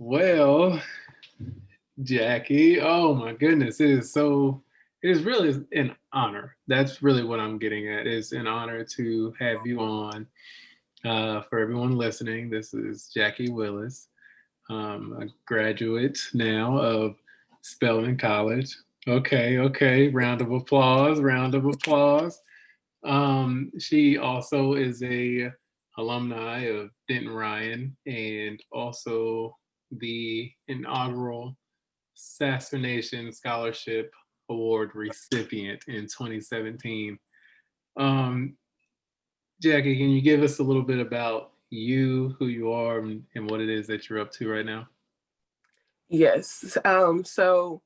Well, Jackie, oh my goodness, it is really an honor. That's really what I'm getting at. It's an honor to have you on. For everyone listening, this is Jackie Willis, a graduate now of Spelman College. Okay, okay, round of applause, round of applause. She also is a alumni of Denton Ryan and also the inaugural SasserNation Scholarship Award recipient in 2017. Um, Jackie, can you give us a little bit about you, who you are, and what it is that you're up to right now? Yes. So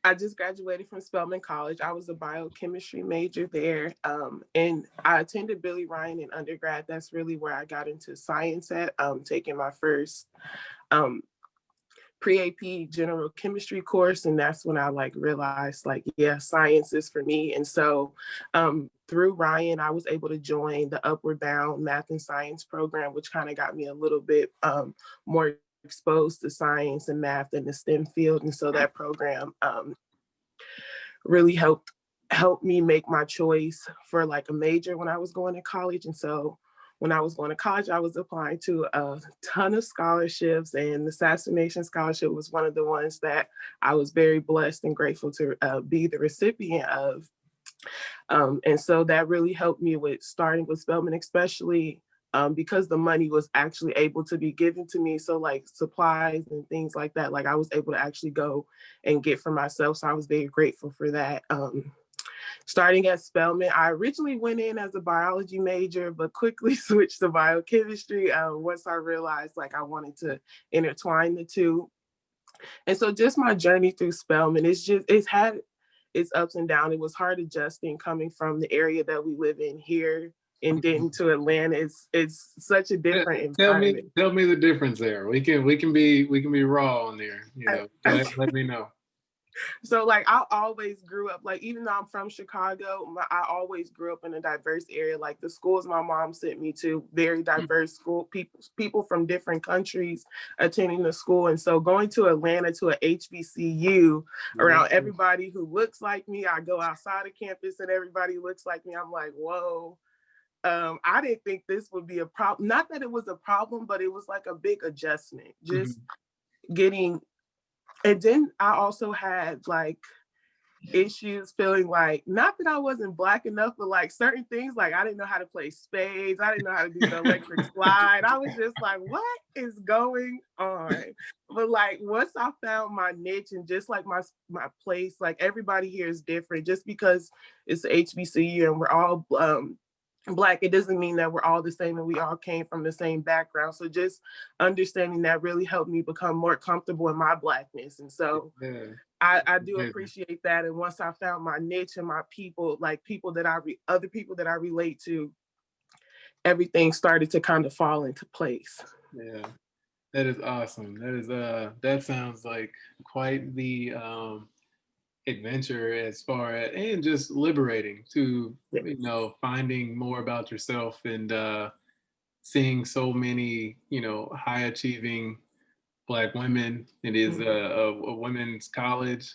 I just graduated from Spelman College. I was a biochemistry major there. And I attended Billy Ryan in undergrad. That's really where I got into science at, taking my first um, pre-AP general chemistry course. And that's when I realized yeah, science is for me. And so through Ryan, I was able to join the Upward Bound Math and Science program, which kind of got me a little bit more exposed to science and math in the STEM field. And so that program really helped me make my choice for a major when I was going to college. And so when I was going to college, I was applying to a ton of scholarships, and the SasserNation Scholarship was one of the ones that I was very blessed and grateful to be the recipient of. And so that really helped me with starting with Spelman, especially because the money was actually able to be given to me. So supplies and things like that, I was able to actually go and get for myself. So I was very grateful for that. Starting at Spelman, I originally went in as a biology major, but quickly switched to biochemistry once I realized I wanted to intertwine the two. And so just my journey through Spelman, it's had its ups and downs. It was hard adjusting coming from the area that we live in here in Denton to Atlanta. It's such a different environment. Tell me the difference there. We can be raw on there. Let me know. So I always grew up, even though I'm from Chicago, I always grew up in a diverse area. The schools my mom sent me to, very diverse school, people from different countries attending the school. And so going to Atlanta to a HBCU around everybody who looks like me, I go outside of campus and everybody looks like me. I'm like, whoa. I didn't think this would be a problem. Not that it was a problem, but it was a big adjustment, just getting. And then I also had issues feeling not that I wasn't Black enough, but certain things, I didn't know how to play spades. I didn't know how to do the electric slide. I was just what is going on? But once I found my niche and just my place, everybody here is different. Just because it's HBCU and we're all Black, it doesn't mean that we're all the same and we all came from the same background. So just understanding that really helped me become more comfortable in my Blackness. And so I do appreciate that. And once I found my niche and my people, other people that I relate to, everything started to kind of fall into place. Yeah, that is awesome. That sounds like quite the adventure as far as, and just liberating to finding more about yourself and seeing so many high achieving Black women. It is a women's college,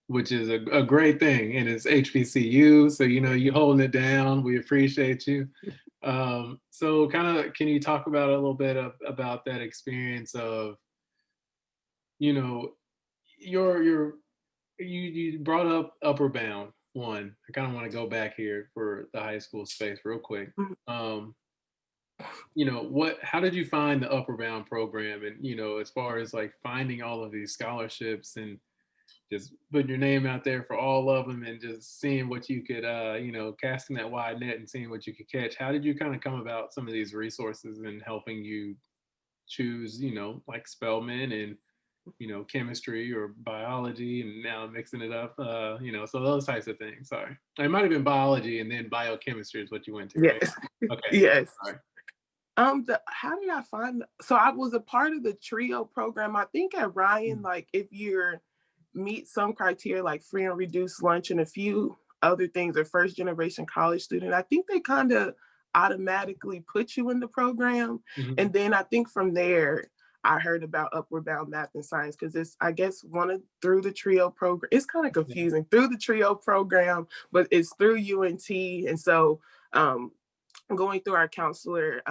which is a great thing, and it's HBCU, so you holding it down. We appreciate you. So kind of, can you talk about a little bit about that experience of your you brought up Upper Bound one. I kind of want to go back here for the high school space real quick. How did you find the Upper Bound program, and as far as finding all of these scholarships and just putting your name out there for all of them and just seeing what you could casting that wide net and seeing what you could catch. How did you kind of come about some of these resources and helping you choose Spelman and chemistry or biology, and now mixing it up, so those types of things. Sorry. It might have been biology and then biochemistry is what you went to, right? Yes. Okay. Yes. Sorry. How did I find? So I was a part of the TRIO program. I think at Ryan, if you meet some criteria like free and reduced lunch and a few other things, or first generation college student, I think they kind of automatically put you in the program. Mhm. And then I think from there, I heard about Upward Bound Math and Science because it's, I guess, through the TRIO program. It's kind of Yeah. confusing through the TRIO program, but it's through UNT. And so um, going through our counselor,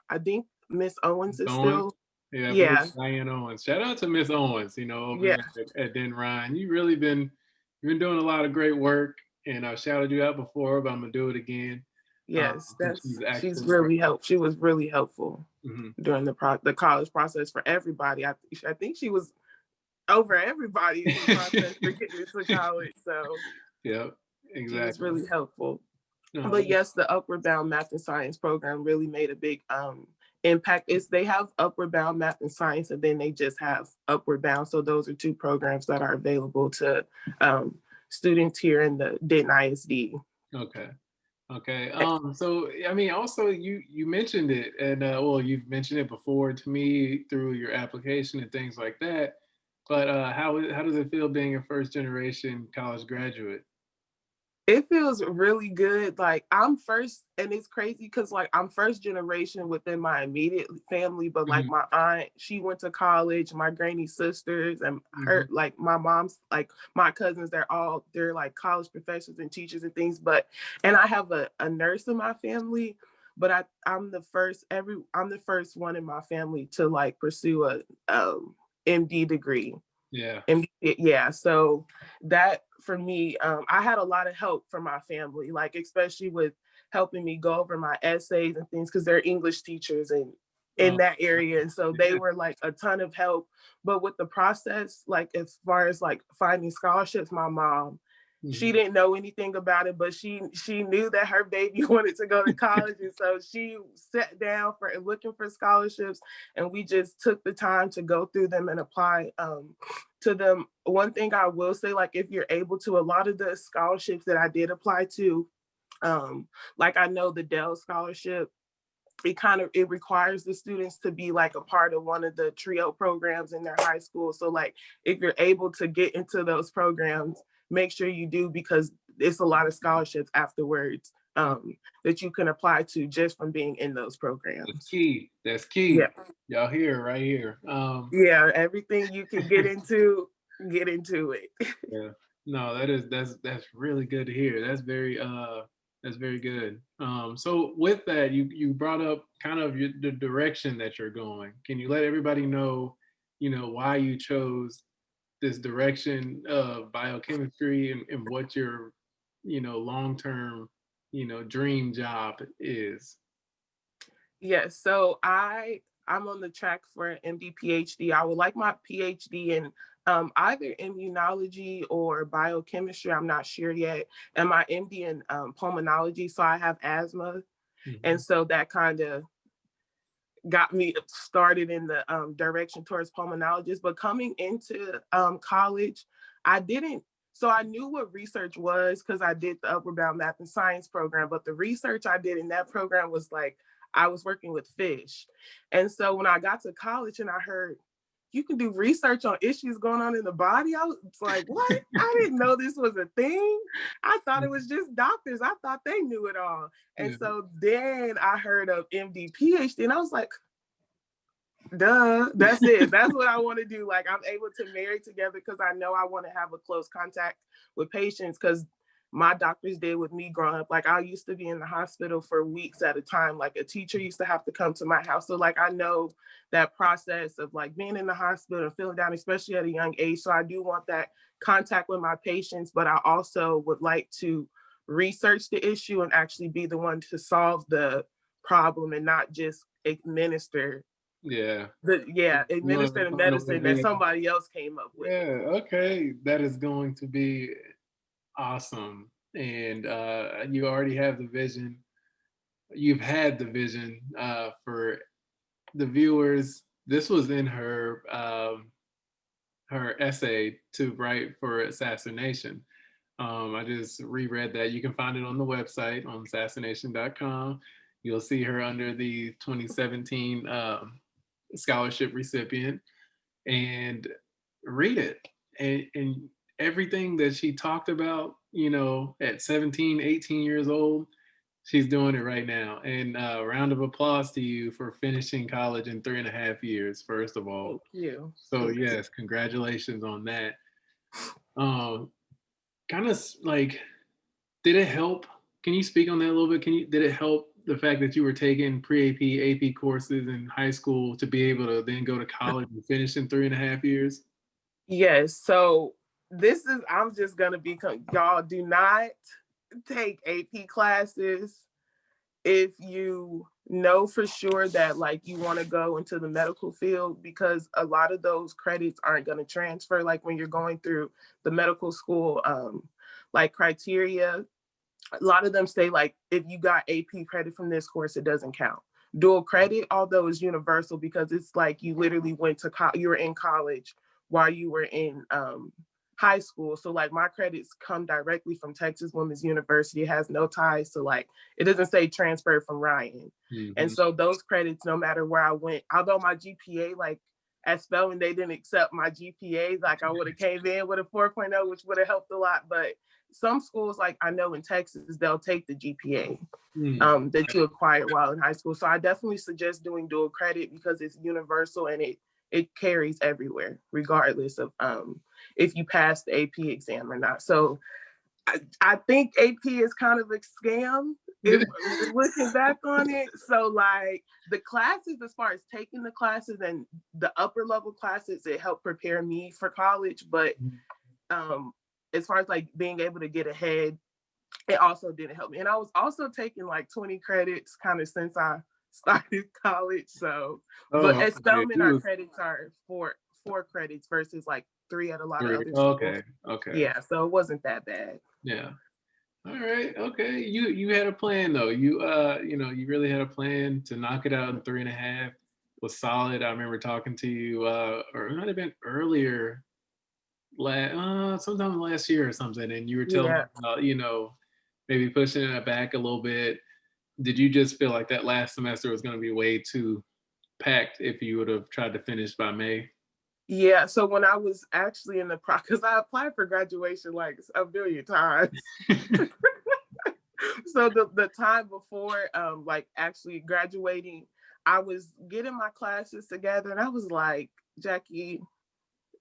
I think Miss Owens Miss is Owens. still, Yeah, I believe yeah, Diane Owens. Shout out to Miss Owens, over yeah, there at Den Ryan. You've been doing a lot of great work, and I've shouted you out before, but I'm gonna do it again. yes, Since she's she's actually really helped. She was really helpful Mhm. during the college process for everybody. I think she was over everybody's process for getting into college. So Yep, she was exactly. really helpful. No, But yes, the Upward Bound Math and Science program really made a big impact. Is they have Upward Bound Math and Science, and then they just have Upward Bound. So those are two programs that are available to students here in the Denton ISD. okay. Okay. So I mean, also you mentioned it, and well, you've mentioned it before to me through your application and things like that. But how does it feel being a first generation college graduate? It feels really good. Like I'm first, and it's crazy because like I'm first generation within my immediate family, but like Mhm, my aunt, she went to college, my granny sisters, and mhm, her like my mom's like my cousins, they're like college professors and teachers and things. But and I have a nurse in my family, but I'm the first one in my family to like pursue a MD degree. yeah. And yeah, so that for me, I had a lot of help from my family, like especially with helping me go over my essays and things because they're English teachers and in Oh, that area. And so they yeah. were like a ton of help. But with the process, like as far as like finding scholarships, my mom, she Mhm. didn't know anything about it, but she knew that her baby wanted to go to college. And so she sat down for looking for scholarships and we just took the time to go through them and apply to them. One thing I will say, like if you're able to, a lot of the scholarships that I did apply to, like I know the Dell scholarship, it requires the students to be like a part of one of the trio programs in their high school. So like if you're able to get into those programs, make sure you do because it's a lot of scholarships afterwards Oh, that you can apply to just from being in those that's programs. key. That's Yeah. key. Y'all here, right here. Yeah. Everything you can get into it. Yeah. No, that's really good to hear. That's very good. So with that, you brought up kind of the direction that you're going. Can you let everybody know, why you chose this direction of biochemistry and what your, long term, dream job is? Yes, so I'm on the track for an MD PhD. I would like my PhD in either immunology or biochemistry. I'm not sure yet. And my MD in pulmonology. So I have asthma, and Mhm. so that kind of got me started in the direction towards pulmonologist. But coming into college, I didn't. So I knew what research was because I did the Upward Bound Math and Science program. But the research I did in that program was like I was working with fish, and so when I got to college and I heard you can do research on issues going on in the body, I was like, what? I didn't know this was a thing. I thought it was just doctors. I thought they knew it all. And Yeah, so then I heard of MD, PhD, and I was like, duh, that's it. That's what I want to do. Like, I'm able to marry together because I know I want to have a close contact with patients because my doctors did with me growing up. Like, I used to be in the hospital for weeks at a time. Like, a teacher used to have to come to my house. So, like, I know that process of like being in the hospital and feeling down, especially at a young age. So, I do want that contact with my patients, but I also would like to research the issue and actually be the one to solve the problem and not just administer yeah. administer the Find a way to medicine that be. somebody else came up with. Yeah, okay. That is going to be awesome. And you already have the vision. You've had the vision for the viewers. This was in her essay to write for SasserNation. I just reread that. You can find it on the website on SasserNation.com. You'll see her under the 2017 scholarship recipient and read it. And everything that she talked about, at 17, 18 years old, She's doing it right now. And round of applause to you for finishing college in 3.5 years, first of all. Thank you. So Thank you. yes, congratulations on that. Um, kind of like, did it help? Can you speak on that a little bit? Did it help the fact that you were taking pre-AP, AP courses in high school to be able to then go to college and finish in 3.5 years? Yes. So I'm just gonna be, y'all do not take AP classes if you know for sure that like you want to go into the medical field, because a lot of those credits aren't going to transfer. Like when you're going through the medical school, like criteria, a lot of them say like if you got AP credit from this course, it doesn't count. Dual credit, although is universal, because it's like you literally went to you were in college while you were in high school. So like my credits come directly from Texas Women's University. It has no ties to like, it doesn't say transfer from Ryan. And Mm-hmm. so those credits, no matter where I went, although my GPA, like at Spelman, they didn't accept my GPA. Like I would have came in with a 4.0, which would have helped a lot. But some schools, like I know in Texas, they'll take the GPA Mm. that you acquired while in high school. So I definitely suggest doing dual credit because it's universal and it carries everywhere, regardless of if you pass the AP exam or not. So I think AP is kind of a scam if looking back on it. So like the classes, as far as taking the classes and the upper level classes, it helped prepare me for college. But as far as like being able to get ahead, it also didn't help me. And I was also taking like 20 credits kind of since I started college. So, but Oh, at okay. Spelman, our credits are four credits versus like three at a lot of other schools. Okay. Okay. Yeah, so it wasn't that bad. Yeah. All right. Okay. You had a plan though. You really had a plan to knock it out in 3.5. Was solid. I remember talking to you, or it might have been earlier, sometime last year or something, and you were telling me Yeah. about, maybe pushing it back a little bit. Did you just feel like that last semester was going to be way too packed if you would have tried to finish by May? Yeah. So when I was actually in the because I applied for graduation like a billion times. So the time before like actually graduating, I was getting my classes together and I was like, Jackie,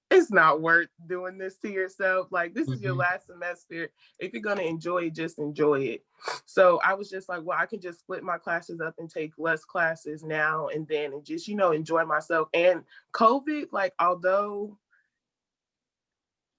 it's not worth doing this to yourself. Like, this is your Mhm. last semester. If you're going to enjoy it, just enjoy it. So I was just like, well, I can just split my classes up and take less classes now and then and just, enjoy myself. And COVID, like, although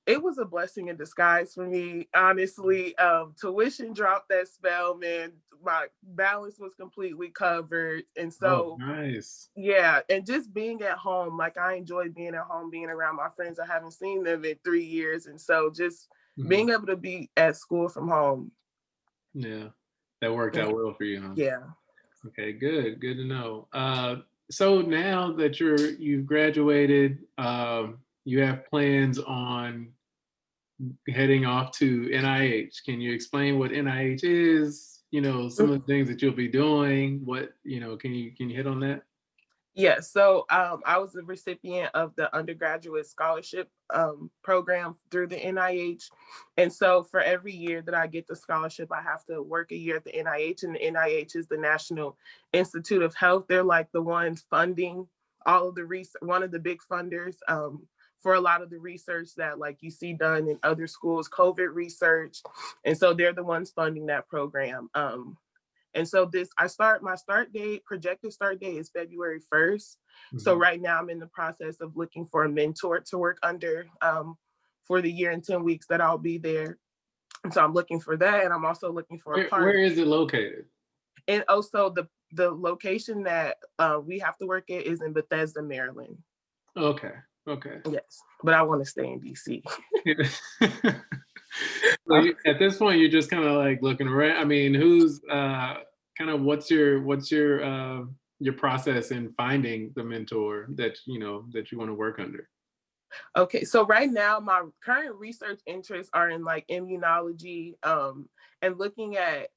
it was a blessing in disguise for me, honestly. Tuition dropped at Spelman. My balance was completely covered. And Oh, so nice. yeah, and just being at home, like I enjoy being at home, being around my friends. I haven't seen them in 3 years, and so just Mhm. being able to be at school from home. Yeah, that worked out well for you, huh? Yeah. Okay, good. Good to know. So now that you've graduated, you have plans on heading off to NIH. Can you explain what NIH is? Some of the things that you'll be doing. Can you hit on that? Yes. So I was a recipient of the undergraduate scholarship program through the NIH. And so for every year that I get the scholarship, I have to work a year at the NIH. And the NIH is the National Institute of Health. They're like the ones funding all of the research, one of the big funders for a lot of the research that like you see done in other schools, COVID research. And so they're the ones funding that program. And so my projected start date is February 1st. So Mhm. right now I'm in the process of looking for a mentor to work under for the year and 10 weeks that I'll be there. And so I'm looking for that. And I'm also looking for a Where partner. is it located? And also the location that we have to work at is in Bethesda, Maryland. Okay. Okay. Yes, but I want to stay in DC. So at this point, you're just kind of like looking around. I mean, who's kind of what's your process in finding the mentor that you want to work under? Okay, so right now my current research interests are in like immunology and looking at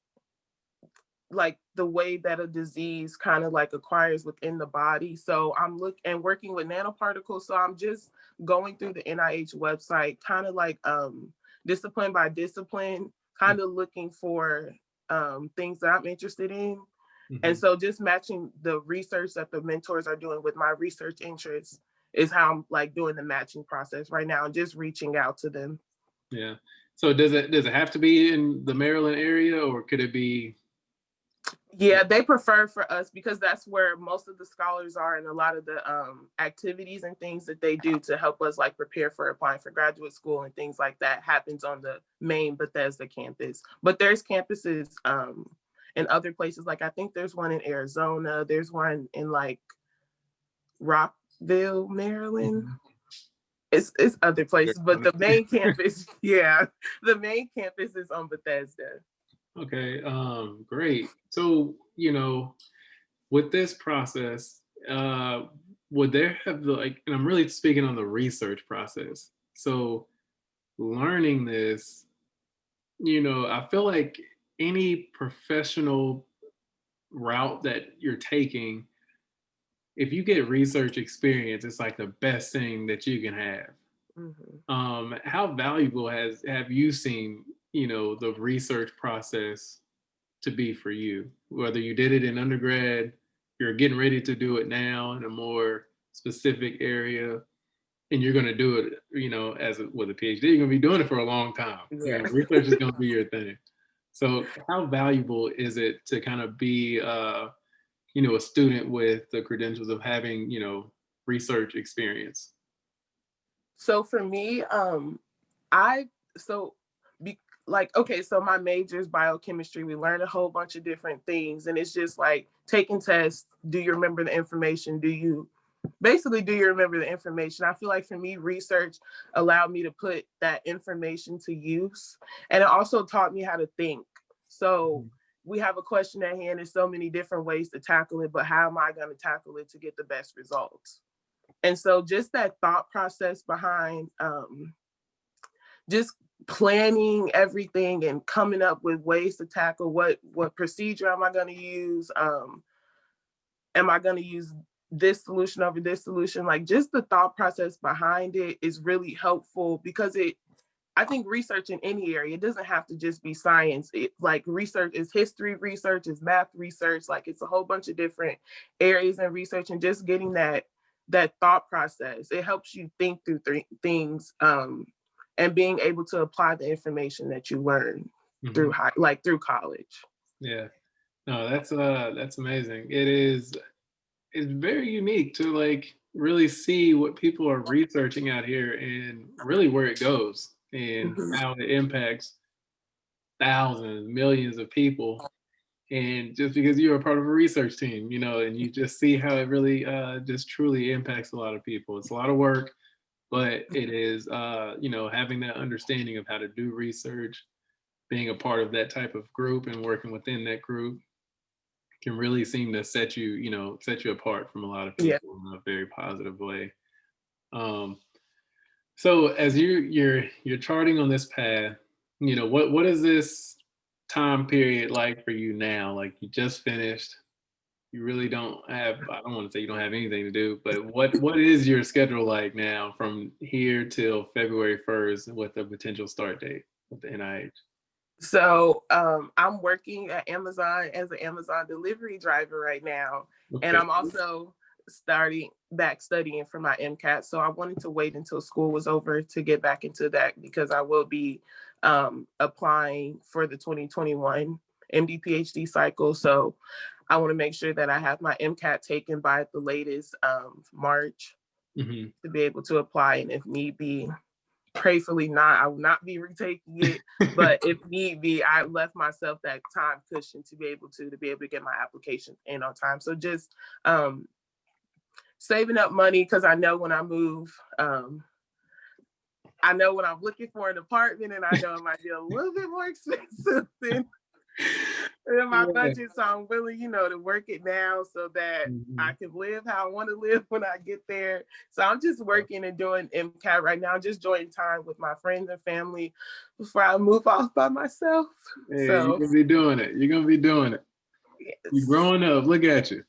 like the way that a disease kind of like acquires within the body. So I'm working with nanoparticles. So I'm just going through the NIH website, kind of like discipline by discipline, kind of looking for things that I'm interested in. Mm-hmm. And so just matching the research that the mentors are doing with my research interests is how I'm like doing the matching process right now and just reaching out to them. Yeah. So does it have to be in the Maryland area, or could it be? Yeah, they prefer for us because that's where most of the scholars are, and a lot of the activities and things that they do to help us like prepare for applying for graduate school and things like that happens on the main Bethesda campus. But there's campuses in other places. Like I think there's one in Arizona. There's one in like Rockville, Maryland. Mhm. It's other places, but the main campus, yeah, the main campus is on Bethesda. Okay, great. So, with this process, would there have like, and I'm really speaking on the research process. So, learning this, I feel like any professional route that you're taking, if you get research experience, it's like the best thing that you can have. Mm-hmm. How valuable have you seen, the research process to be for you? Whether you did it in undergrad, you're getting ready to do it now in a more specific area, and you're going to do it, with a PhD, you're going to be doing it for a long time. Yeah. Research is going to be your thing. So, how valuable is it to kind of be, a student with the credentials of having, research experience? So for me, I so be like okay, so my major is biochemistry. We learn a whole bunch of different things, and it's just like taking tests. Do you remember the information? Do you remember the information? I feel like for me, research allowed me to put that information to use, and it also taught me how to think. So we have a question at hand. There's so many different ways to tackle it, but how am I going to tackle it to get the best results? And so just that thought process behind just planning everything and coming up with ways to tackle what procedure am I going to use? Am I going to use this solution over this solution? Like just the thought process behind it is really helpful because I think research in any area, it doesn't have to just be science. Like research is history research, is math research, like it's a whole bunch of different areas in research, and just getting that thought process, it helps you think through things and being able to apply the information that you learn through through college. Yeah. No, that's amazing. It's very unique to like really see what people are researching out here and really where it goes and Mhm. how it impacts thousands, millions of people. And just because you're a part of a research team, and you just see how it really just truly impacts a lot of people. It's a lot of work, but it is, having that understanding of how to do research, being a part of that type of group and working within that group can really seem to set you apart from a lot of Yeah. people in a very positive way. Um, so as you're charting on this path, what is this time period like for you now? Like you just finished, you really don't have, I don't want to say you don't have anything to do, but what is your schedule like now from here till February 1st with the potential start date with the NIH? So I'm working at Amazon as an Amazon delivery driver right now. And Okay. I'm also starting back studying for my MCAT. So I wanted to wait until school was over to get back into that because I will be applying for the 2021 MD PhD cycle. So I want to make sure that I have my MCAT taken by the latest March Hmm. to be able to apply. And if need be, prayerfully not, I will not be retaking it. But if need be, I left myself that time cushion to be able to get my application in on time. So just saving up money because I know when I move, I know when I'm looking for an apartment, and I know it might be a little bit more expensive than my Yeah. budget. So I'm willing, to work it now so that I Mhm. can live how I want to live when I get there. So I'm just working and doing MCAT right now, just enjoying time with my friends and family before I move off by myself. Hey, you're So gonna be doing it. You're gonna be doing it. You're yes. growing up. Look at you.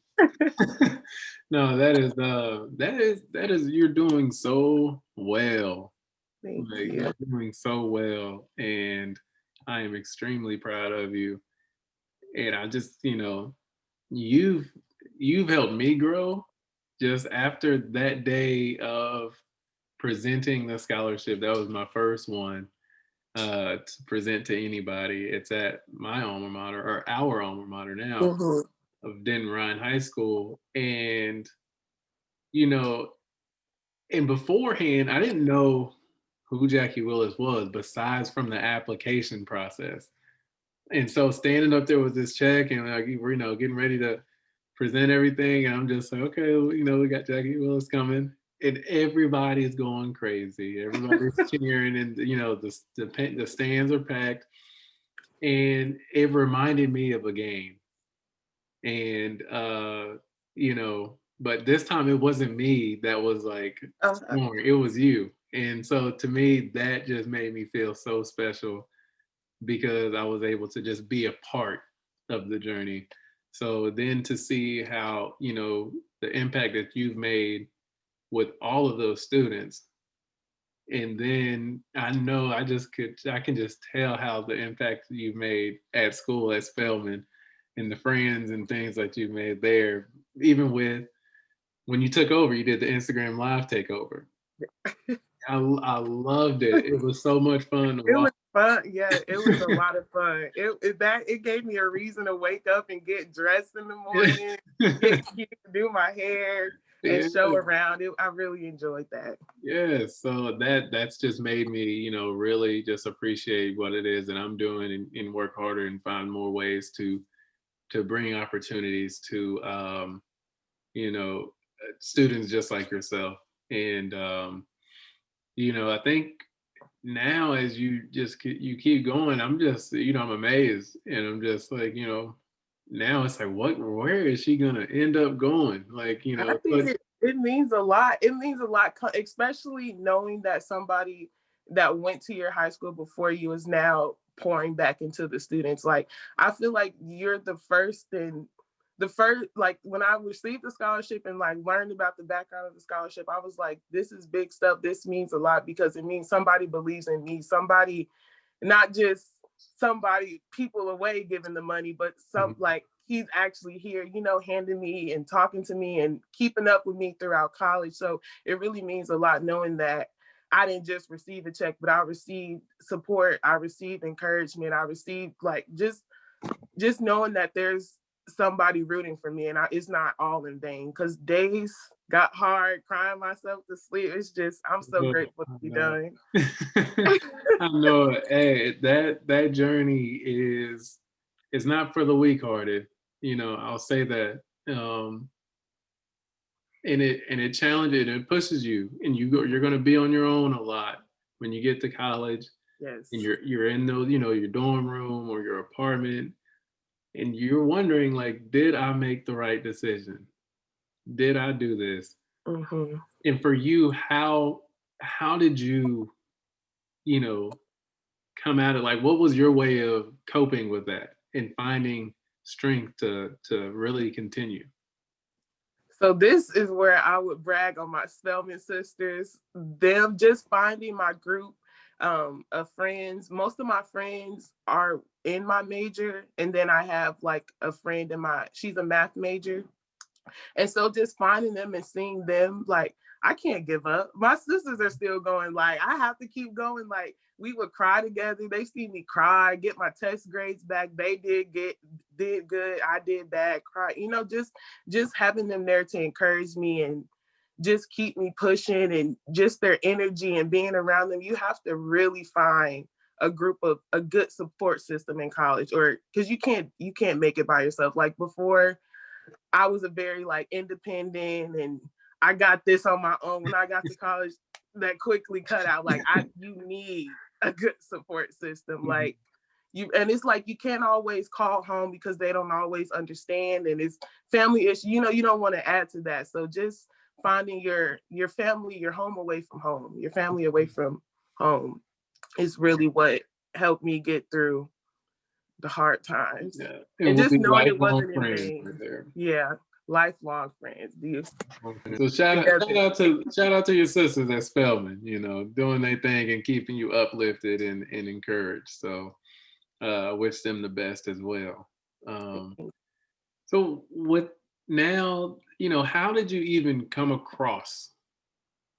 No, that is you're doing so well. Thank Like you. you're doing so well, and I am extremely proud of you. And I just, you've helped me grow just after that day of presenting the scholarship. That was my first one to present to anybody. It's at my alma mater, or our alma mater now, Mhm. of Denton Ryan High School. And, you know, and beforehand, I didn't know who Jackie Willis was besides from the application process. And so standing up there with this check and like, getting ready to present everything, and I'm just like, okay, well, we got Jackie Willis coming, and everybody's going crazy. Everybody's cheering, and the stands are packed, and it reminded me of a game. And but this time it wasn't me that was like Uh-huh. scoring, it was you. And so to me, that just made me feel so special because I was able to just be a part of the journey. So then to see how, the impact that you've made with all of those students. And then I know I can just tell how the impact you've made at school at Spelman and the friends and things that you've made there. Even with when you took over, you did the Instagram live takeover. I loved it. It was so much fun to It watch. was fun. Yeah, it was a lot of fun. It gave me a reason to wake up and get dressed in the morning, get cute, do my hair, and Yeah. show around. I really enjoyed that. Yeah, so that's just made me, really just appreciate what it is that I'm doing, and work harder and find more ways to bring opportunities to students just like yourself. And I think now as you keep going, I'm just, I'm amazed, and I'm just like, now it's like, where is she gonna end up going? Like, I think but it means a lot. It means a lot, especially knowing that somebody that went to your high school before you is now pouring back into the students. Like, I feel like you're the first, like when I received the scholarship and like learned about the background of the scholarship, I was like, this is big stuff. This means a lot because it means somebody believes in me. Somebody, not just somebody people away giving the money, but some like he's actually here, handing me and talking to me and keeping up with me throughout college. So it really means a lot knowing that I didn't just receive a check, but I received support, I received encouragement, I received like just knowing that there's somebody rooting for me, and it's not all in vain because days got hard crying myself to sleep. It's just I'm so oh, grateful to I be know. done. I know. Hey, that journey is not for the weak-hearted. I'll say that. And it challenges and it pushes you, and you're going to be on your own a lot when you get to college, and Yes. you're in those, your dorm room or your apartment, and you're wondering like, did I make the right decision? Did I do this? Hmm. And for you, how did you, you know, come at it? Like, what was your way of coping with that and finding strength to really continue? So this is where I would brag on my Spelman sisters. Them just finding my group of friends. Most of my friends are in my major, and then I have like a friend she's a math major. And so just finding them and seeing them, like, I can't give up. My sisters are still going, like, I have to keep going. Like, we would cry together. They see me cry, get my test grades back. They did good. I did bad, cry. Just having them there to encourage me and just keep me pushing, and just their energy and being around them. You have to really find a good support system in college, or because you can't make it by yourself. Like before, I was a very like independent, and I got this on my own. When I got to college, that quickly cut out. Like you need a good support system. Mhm. Like and it's like you can't always call home because they don't always understand, and it's family issue. You don't want to add to that. So just finding your family, your home away from home, your family away from home is really what helped me get through the hard times. Yeah, it And will just be knowing it lifelong wasn't in friends vain. right there. Yeah, lifelong friends. So Together. shout out to your sisters at Spelman, doing their thing and keeping you uplifted and encouraged. So wish them the best as well. Um, so with now, how did you even come across?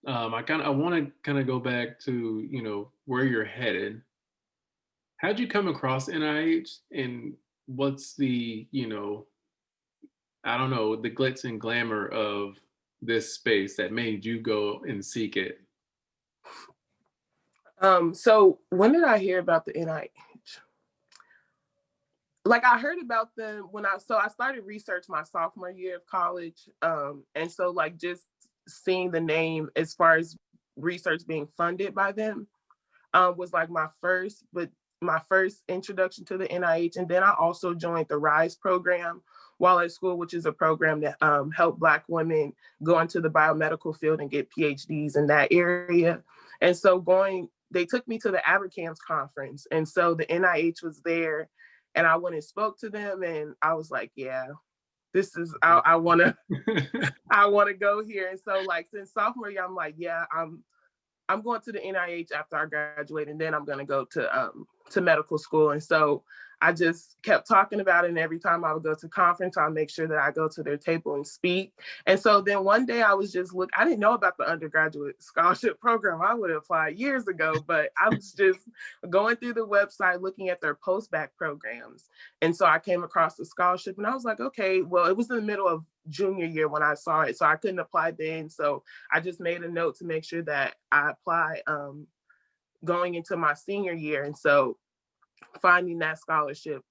I want to kind of go back to, where you're headed. How'd you come across NIH, and what's the, I don't know, the glitz and glamour of this space that made you go and seek it? So when did I hear about the NIH? Like I heard about them when I started research my sophomore year of college. And so like just seeing the name as far as research being funded by them was like my first introduction to the NIH. And then I also joined the RISE program while at school, which is a program that helped Black women go into the biomedical field and get PhDs in that area. And so they took me to the Abercams conference. And so the NIH was there and I went and spoke to them and I was like, yeah, this is, I want to, I want to go here. And so like since sophomore year, I'm like, yeah, I'm going to the NIH after I graduate, and then I'm going to go to medical school. And so I just kept talking about it. And every time I would go to conference, I'll make sure that I go to their table and speak. And so then one day I was just I didn't know about the undergraduate scholarship program. I would have applied years ago, but I was just going through the website, looking at their post-bac programs. And so I came across the scholarship and I was like, okay, well, it was in the middle of junior year when I saw it. So I couldn't apply then. So I just made a note to make sure that I apply going into my senior year. And so finding that scholarship,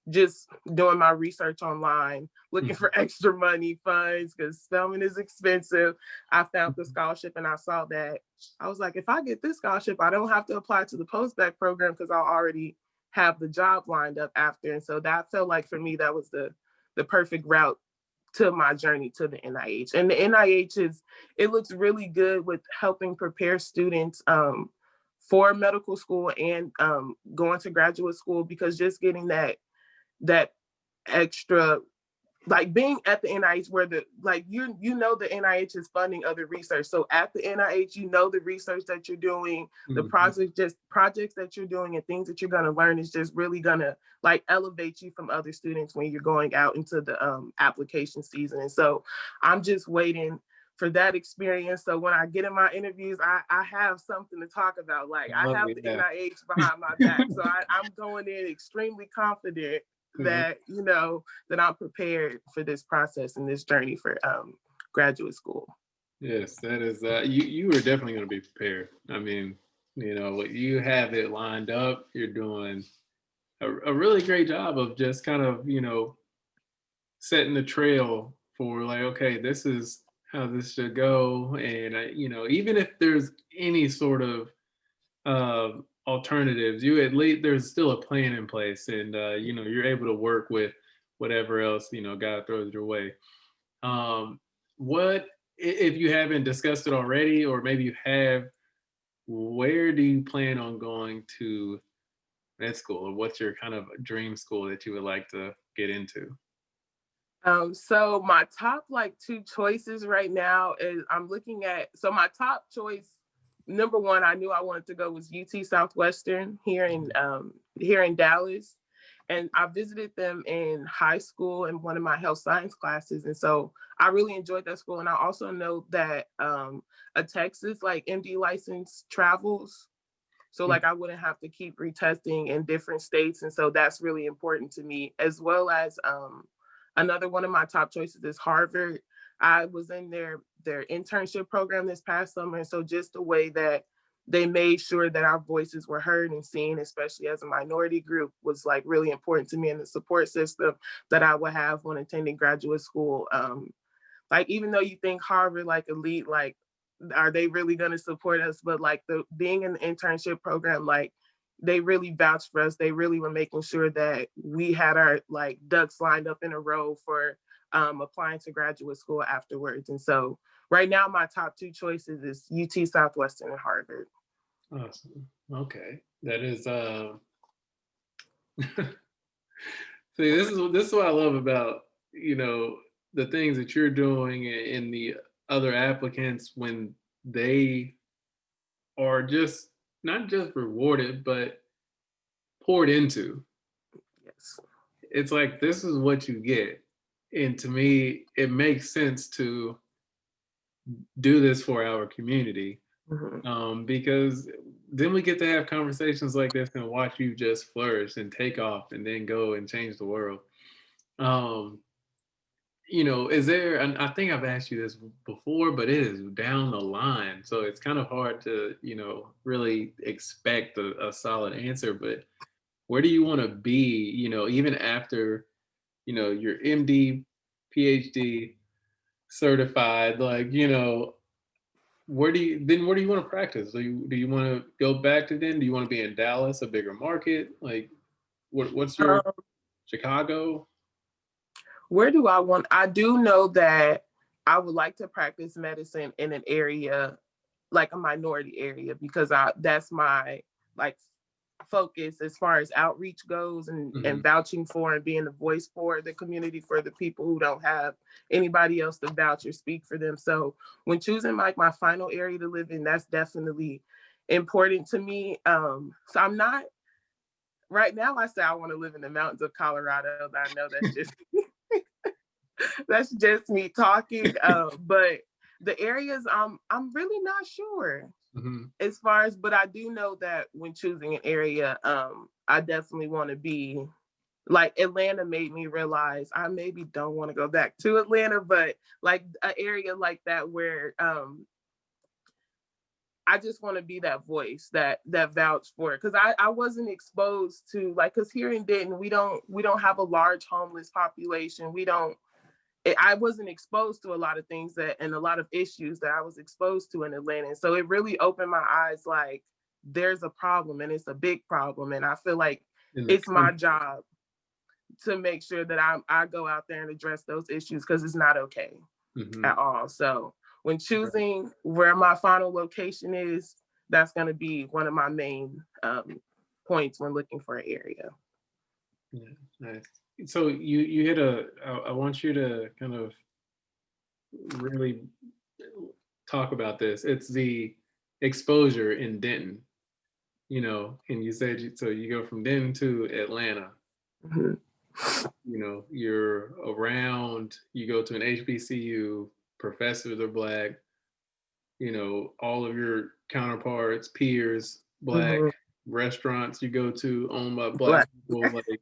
just doing my research online, looking for extra money funds because Spelman is expensive. I found the scholarship and I saw that. I was like, if I get this scholarship, I don't have to apply to the post-bac program because I'll already have the job lined up after. And so that felt like for me, that was the perfect route to my journey to the NIH. And the NIH it looks really good with helping prepare students for medical school and going to graduate school, because just getting that extra, like being at the NIH where the the NIH is funding other research. So at the NIH, the research that you're doing, the projects that you're doing and things that you're gonna learn is just really gonna like elevate you from other students when you're going out into the application season. And so I'm just waiting for that experience. So when I get in my interviews, I have something to talk about. Like I have the NIH behind my back. So I'm going in extremely confident that that I'm prepared for this process and this journey for graduate school. Yes, that is you are definitely going to be prepared. I mean, you have it lined up. You're doing a really great job of just kind of setting the trail for like, okay, this is how this should go. And even if there's any sort of alternatives, you at least there's still a plan in place, and you're able to work with whatever else God throws your way. What if you haven't discussed it already, or maybe you have? Where do you plan on going to med school, or what's your kind of dream school that you would like to get into? So my top two choices right now is I'm looking at, so my top choice, number one, I knew I wanted to go was UT Southwestern here in Dallas. And I visited them in high school in one of my health science classes. And so I really enjoyed that school. And I also know that a Texas MD license travels. So I wouldn't have to keep retesting in different states. And so that's really important to me, as well as another one of my top choices is Harvard. I was in their internship program this past summer. And so just the way that they made sure that our voices were heard and seen, especially as a minority group, was really important to me, and the support system that I would have when attending graduate school. Even though you think Harvard elite, are they really going to support us? But the being in the internship program, they really vouched for us. They really were making sure that we had our ducks lined up in a row for applying to graduate school afterwards. And so right now, my top two choices is UT Southwestern and Harvard. Awesome. Okay. That is see, this is what I love about, the things that you're doing and the other applicants, when they are just not just rewarded but poured into. Yes. it's like this is what you get. And to me, it makes sense to do this for our community, Mhm. because then we get to have conversations like this and watch you just flourish and take off and then go and change the world. Um, is there, and I think I've asked you this before, but it is down the line. So it's kind of hard to, really expect a solid answer. But where do you want to be, even after, your MD, PhD certified, like, where do you want to practice? Do you want to go back to then? Do you want to be in Dallas, a bigger market? Like, what's your Um, Chicago? where do I want? I do know that I would like to practice medicine in an area like a minority area because that's my like focus as far as outreach goes and Hmm. vouching for and being the voice for the community for the people who don't have anybody else to vouch or speak for them. So when choosing like my final area to live in, that's definitely important to me. So I'm not right now. I say I want to live in the mountains of Colorado. But I know that's just that's just me talking. But the areas I'm really not sure Hmm. as far as, but I do know that when choosing an area, I definitely want to be like Atlanta made me realize I maybe don't want to go back to Atlanta, but like an area like that where I just want to be that voice that vouch for it. Cause I wasn't exposed to like, cause here in Denton, we don't have a large homeless population. I wasn't exposed to a lot of things that and a lot of issues that I was exposed to in Atlanta. So it really opened my eyes like there's a problem and it's a big problem. And I feel like In the it's my country. job to make sure that I go out there and address those issues because it's not okay Hmm. at all. So when choosing where my final location is, that's going to be one of my main points when looking for an area. Yeah, nice. So you hit I want you to kind of really talk about this. It's the exposure in Denton, and you said so you go from Denton to Atlanta. Mhm. You're around, you go to an HBCU, professors are Black, all of your counterparts, peers, Black, Mhm. restaurants you go to owned by Black Black. people. Like,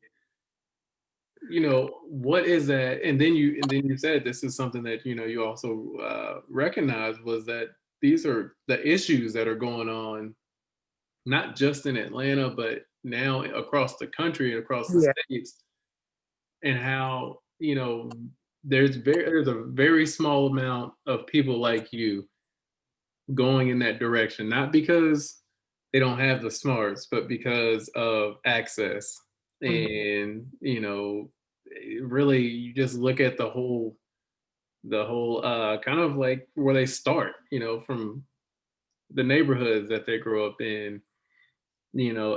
what is that? And then you said this is something that you also recognized was that these are the issues that are going on not just in Atlanta but now across the country and across the Yeah. states, and how there's a very small amount of people like you going in that direction, not because they don't have the smarts, but because of access. Mhm. And really you just look at the whole kind of like where they start, from the neighborhoods that they grow up in,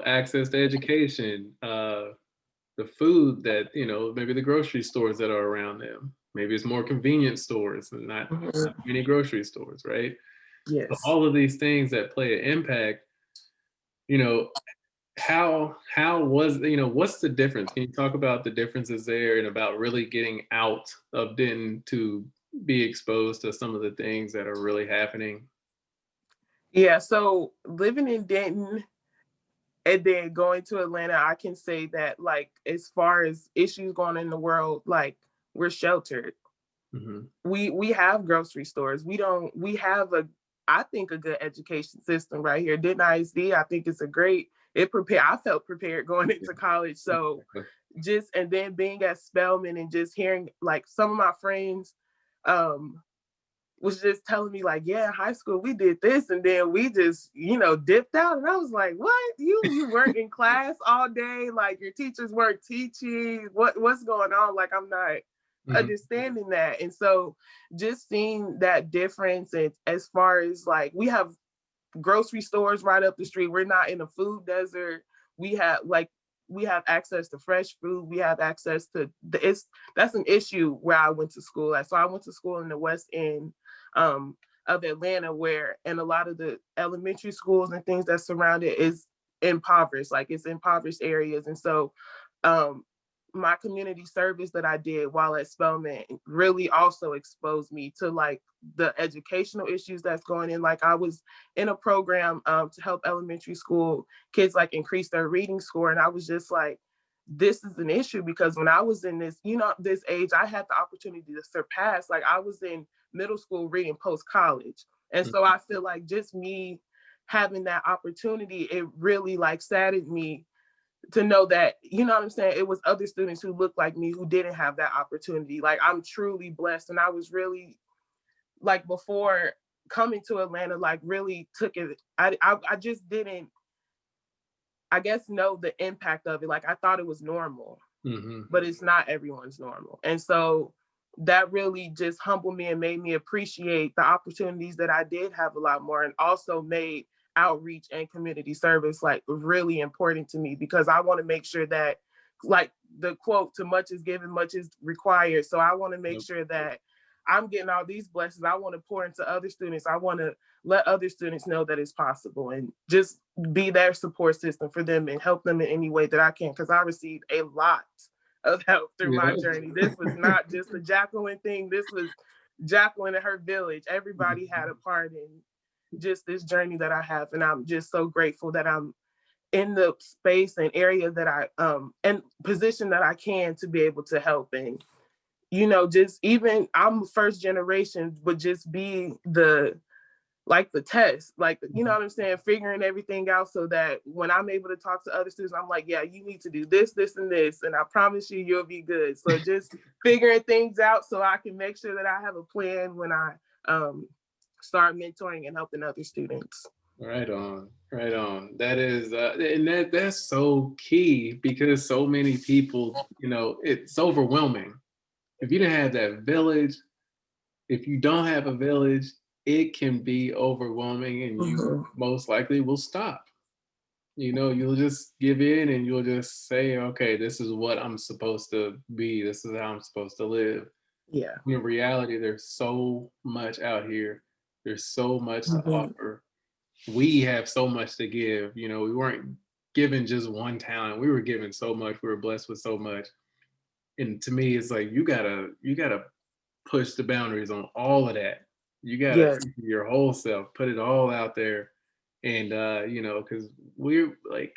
access to education, the food that, maybe the grocery stores that are around them. Maybe it's more convenience stores and not Mhm. many grocery stores, right? So Yes. all of these things that play an impact, you know, how was, what's the difference? Can you talk about the differences there and about really getting out of Denton to be exposed to some of the things that are really happening? Yeah. So living in Denton and then going to Atlanta, I can say that like as far as issues going on in the world, like we're sheltered. Hmm. We have grocery stores. We have a I think a good education system right here. Denton ISD, I think it's a great I felt prepared going into college. So just and then being at Spelman and just hearing like some of my friends um was just telling me like, yeah, in high school we did this and then we just, dipped out. And I was like, what? You weren't in class all day, like your teachers weren't teaching. What's going on? Like I'm not Hmm. understanding that. And so just seeing that difference and as far as like we have grocery stores right up the street. We're not in a food desert. We have like we have access to fresh food. We have access to that's an issue where I went to school at. So I went to school in the West End of Atlanta, where and a lot of the elementary schools and things that surround it is impoverished, like it's impoverished areas. And so um my community service that I did while at Spelman really also exposed me to like the educational issues that's going in. Like I was in a program to help elementary school kids like increase their reading score. And I was just like, this is an issue because when I was in this, this age, I had the opportunity to surpass, like I was in middle school reading post-college. And so I feel like just me having that opportunity, it really like saddened me to know that, you know what I'm saying? It was other students who looked like me who didn't have that opportunity. Like I'm truly blessed. And I was really like before coming to Atlanta, like really took it. I just didn't, I guess, know the impact of it. Like I thought it was normal, but it's not everyone's normal. And so that really just humbled me and made me appreciate the opportunities that I did have a lot more, and also made outreach and community service like really important to me because I want to make sure that, like the quote, "to much is given, much is required." So I want to make sure that I'm getting all these blessings. I want to pour into other students. I want to let other students know that it's possible and just be their support system for them and help them in any way that I can. Because I received a lot of help through my journey. This was not just a Jacquelyn thing. This was Jacquelyn and her village. Everybody had a part in just this journey that I have. And I'm just so grateful that I'm in the space and area that I and position that I can to be able to help. And just even I'm first generation, but just be the test, like, you know what I'm saying, figuring everything out so that when I'm able to talk to other students, I'm like, yeah, you need to do this, this, and this, and I promise you, you'll be good. So just figuring things out so I can make sure that I have a plan when I start mentoring and helping other students. Right on, right on. That is, and that's so key because so many people, it's overwhelming. If you didn't have that village, if you don't have a village, it can be overwhelming, and you most likely will stop. You'll just give in, and you'll just say, "Okay, this is what I'm supposed to be. This is how I'm supposed to live." Yeah. In reality, there's so much out here. There's so much to offer. We have so much to give. We weren't given just one talent. We were given so much. We were blessed with so much. And to me, it's like you gotta push the boundaries on all of that. You gotta Yes. your whole self, put it all out there. And because we're like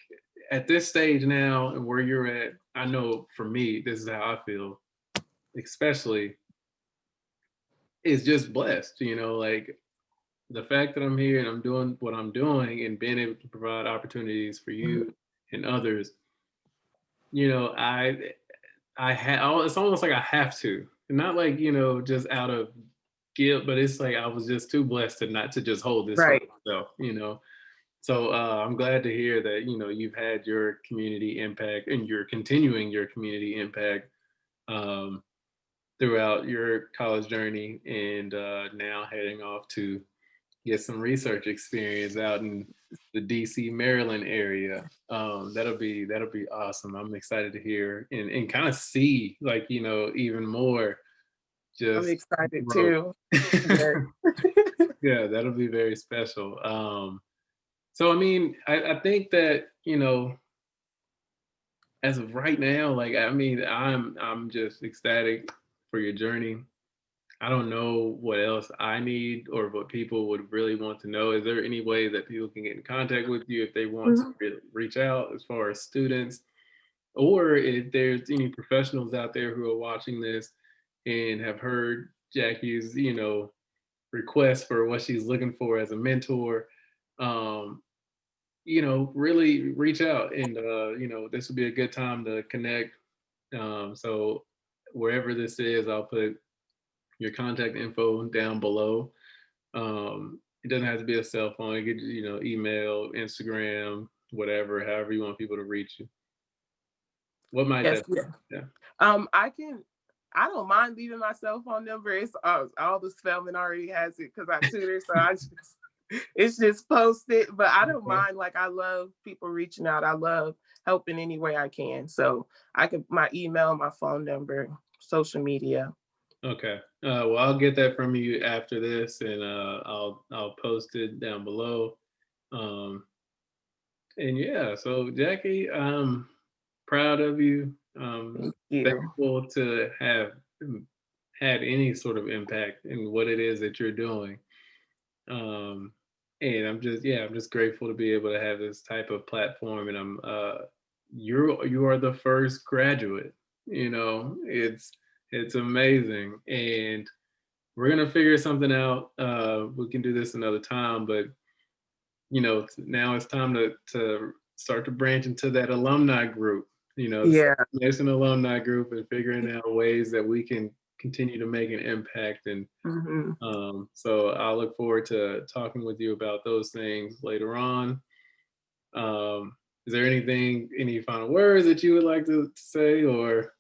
at this stage now and where you're at, I know for me, this is how I feel, especially is just blessed, like the fact that I'm here and I'm doing what I'm doing and being able to provide opportunities for you and others, you know, I it's almost like I have to. Not like, just out of guilt, but it's like I was just too blessed to not to just hold this for Right. myself. So I'm glad to hear that, you've had your community impact and you're continuing your community impact um, throughout your college journey and now heading off to get some research experience out in the DC, Maryland area. That'll be awesome. I'm excited to hear and kind of see like, even more I'm just excited growth. too. Yes. Yeah, that'll be very special. So I mean, I think that, as of right now, like I mean, I'm just ecstatic for your journey. I don't know what else I need or what people would really want to know. Is there any way that people can get in contact with you if they want to reach out as far as students? Or if there's any professionals out there who are watching this and have heard Jackie's, request for what she's looking for as a mentor, um, really reach out and, this would be a good time to connect. So wherever this is, I'll put your contact info down below. It doesn't have to be a cell phone. It could, email, Instagram, whatever, however you want people to reach you. What might Yes. that Yeah. be? Yeah. I don't mind leaving my cell phone number. It's all the Spelman already has it because I tutor, so it's just posted. But I don't Okay. mind. Like I love people reaching out. I love helping any way I can. So I could my email, my phone number, social media. Okay. Well, I'll get that from you after this, and I'll post it down below. Um, and yeah, so Jackie, I'm proud of you. Thank you. Thankful to have had any sort of impact in what it is that you're doing. Um, and I'm just grateful to be able to have this type of platform. And you are the first graduate. You know, it's amazing, and we're gonna figure something out. We can do this another time, but now it's time to start to branch into that alumni group. The Yeah. SasserNation alumni group, and figuring out ways that we can continue to make an impact. And Hmm. so I look forward to talking with you about those things later on. Is there any final words that you would like to say, or?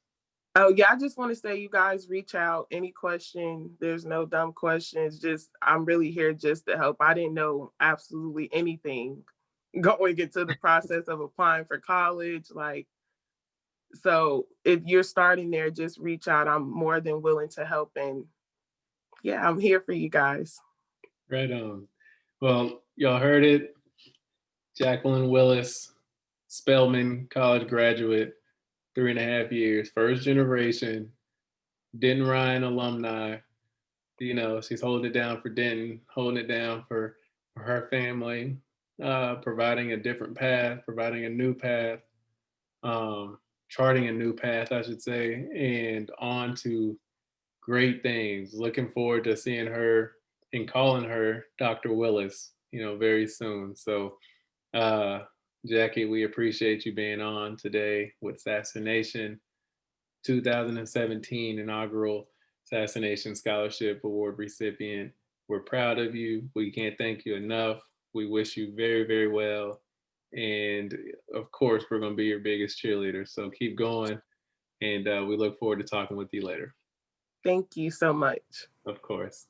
Oh yeah, I just want to say you guys reach out. Any question, there's no dumb questions. Just I'm really here just to help. I didn't know absolutely anything going into the process of applying for college. Like, so if you're starting there, just reach out. I'm more than willing to help. And yeah, I'm here for you guys. Right on. Well, y'all heard it. Jacquelyn Willis, Spelman College graduate, 3.5 years, first generation, Denton Ryan alumni. She's holding it down for Denton, holding it down for her family, providing a different path, providing a new path, um, charting a new path, I should say, and on to great things. Looking forward to seeing her and calling her Dr. Willis, very soon. So, uh, Jackie, we appreciate you being on today with SasserNation. 2017 inaugural SasserNation Scholarship Award recipient. We're proud of you. We can't thank you enough. We wish you very, very well. And of course, we're going to be your biggest cheerleader. So keep going. And we look forward to talking with you later. Thank you so much. Of course.